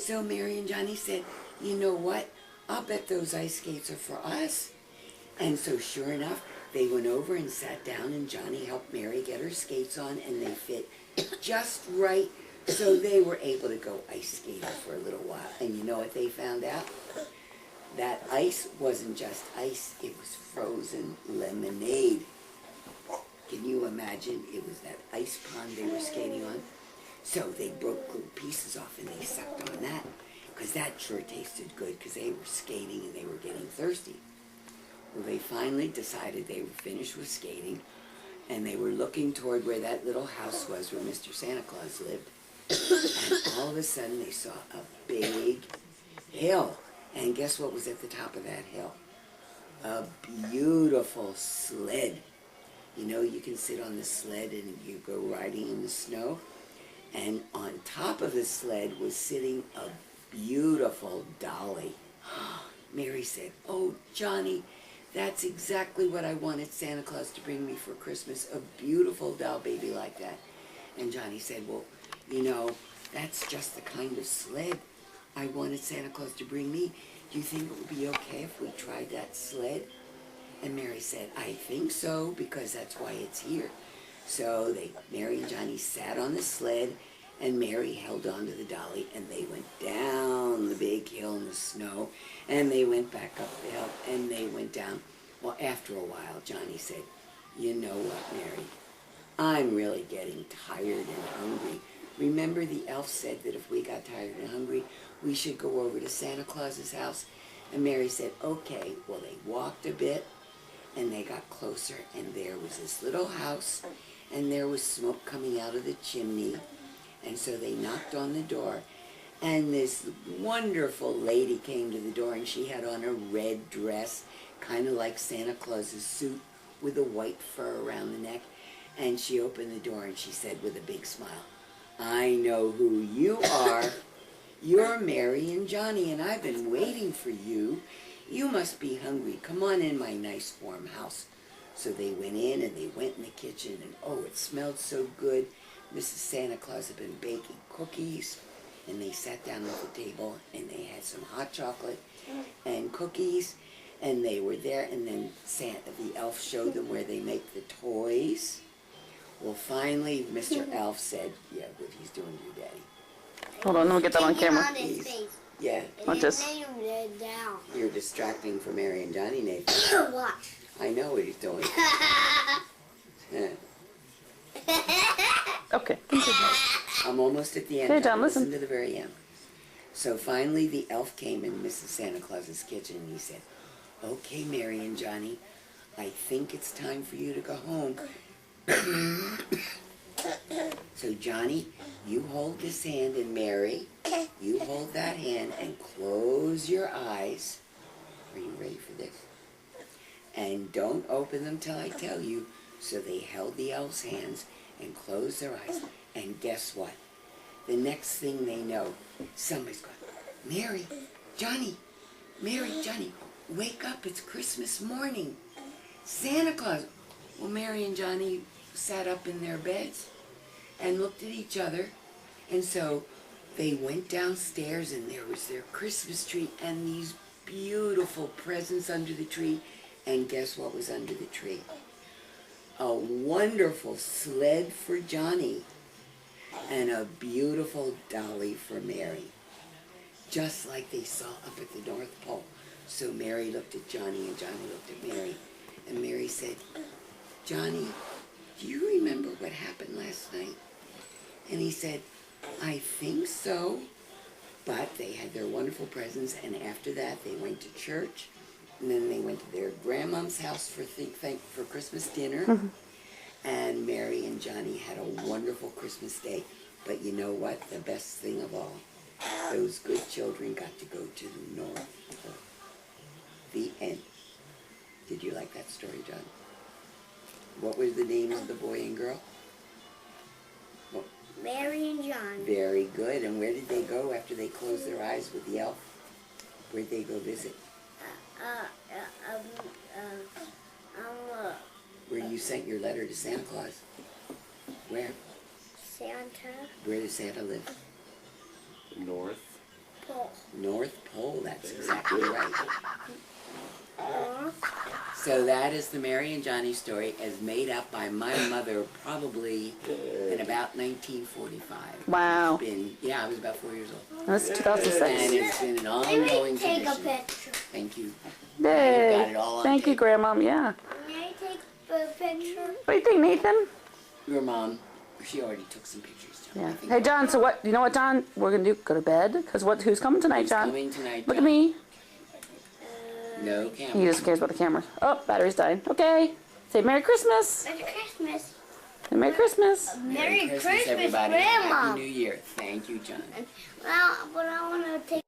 So Mary and Johnny said, you know what? I'll bet those ice skates are for us. And so sure enough, they went over and sat down, and Johnny helped Mary get her skates on, and they fit just right. So they were able to go ice skating for a little while. And you know what they found out? That ice wasn't just ice, it was frozen lemonade. Can you imagine? It was that ice pond they were skating on. So they broke little pieces off and they sucked on that, because that sure tasted good, because they were skating and they were getting thirsty. Well, they finally decided they were finished with skating, and they were looking toward where that little house was where Mr. Santa Claus lived. And all of a sudden they saw a big hill. And guess what was at the top of that hill? A beautiful sled. You know, you can sit on the sled and you go riding in the snow. And on top of the sled was sitting a beautiful dolly. Mary said, oh, Johnny, that's exactly what I wanted Santa Claus to bring me for Christmas, a beautiful doll baby like that. And Johnny said, well, you know, that's just the kind of sled I wanted Santa Claus to bring me. Do you think it would be okay if we tried that sled? And Mary said, I think so, because that's why it's here. So Mary and Johnny sat on the sled, and Mary held on to the dolly, and they went down the big hill in the snow, and they went back up the hill, and they went down. Well, after a while, Johnny said, you know what, Mary? I'm really getting tired and hungry. Remember the elf said that if we got tired and hungry, we should go over to Santa Claus's house? And Mary said, okay. Well, they walked a bit, and they got closer, and there was this little house, and there was smoke coming out of the chimney. And so they knocked on the door, and this wonderful lady came to the door, and she had on a red dress, kind of like Santa Claus's suit, with a white fur around the neck. And she opened the door, and she said with a big smile, I know who you are. You're Mary and Johnny, and I've been waiting for you. You must be hungry. Come on in my nice warm house. So they went in, and they went in the kitchen, and oh, it smelled so good. Mrs. Santa Claus had been baking cookies, and they sat down at the table, and they had some hot chocolate and cookies, and they were there, and then the elf showed them where they make the toys. Well, finally, Mr. Elf said, yeah, what he's doing to your daddy. Hold on, let me get that on camera. Yeah. Watch this. You're distracting for Mary and Johnny, Nathan. Watch. I know what he's doing. Okay, continue. I'm almost at the end. Okay, John, listen listen. to the very end. So finally, the elf came in Mrs. Santa Claus's kitchen, and he said, okay, Mary and Johnny, I think it's time for you to go home. So Johnny, you hold this hand, and Mary, you hold that hand and close your eyes. Are you ready for this? And don't open them till I tell you. So they held the elf's hands and closed their eyes. And guess what? The next thing they know, somebody's going, Mary, Johnny, Mary, Johnny, wake up, it's Christmas morning. Santa Claus. Well, Mary and Johnny sat up in their beds and looked at each other, and so they went downstairs, and there was their Christmas tree and these beautiful presents under the tree. And guess what was under the tree? A wonderful sled for Johnny and a beautiful dolly for Mary, just like they saw up at the North Pole. So Mary looked at Johnny, and Johnny looked at Mary, and Mary said, Johnny, do you remember what happened last night? And he said, I think so. But they had their wonderful presents, and after that they went to church, and then they went to their grandmom's house for Christmas dinner. Mm-hmm. And Mary and Johnny had a wonderful Christmas day. But you know what? The best thing of all, those good children got to go to the North Pole. The end. Did you like that story, John? What were the names of the boy and girl? Well, Mary and John. very good. And where did they go after they closed their eyes with the elf? Where'd they go visit? Where you sent your letter to Santa Claus. Where? Santa. Where does Santa live? North. Pole. North Pole, that's exactly right. North. So that is the Mary and Johnny story as made up by my mother probably in about 1945. Wow. I was about 4 years old. That's And 2006. it's been an Let ongoing me take a tradition. picture. Thank you. Yay. You've got it all on Thank you, tape. Grandma. Yeah. May I take a picture? What do you think, Nathan? Your mom, she already took some pictures, John. Yeah. I think Hey, John. So what? You know what, John? We're gonna do? Go to bed. Cause what? Who's coming tonight, who's John? coming tonight, Look John? at me. No He camera. just cares about the cameras. Oh, battery's dying. Okay. Say Merry Christmas. Merry Christmas. Say Merry Christmas. Merry Christmas, everybody. Grandma. Happy New Year. Thank you, John. Well, but I want to take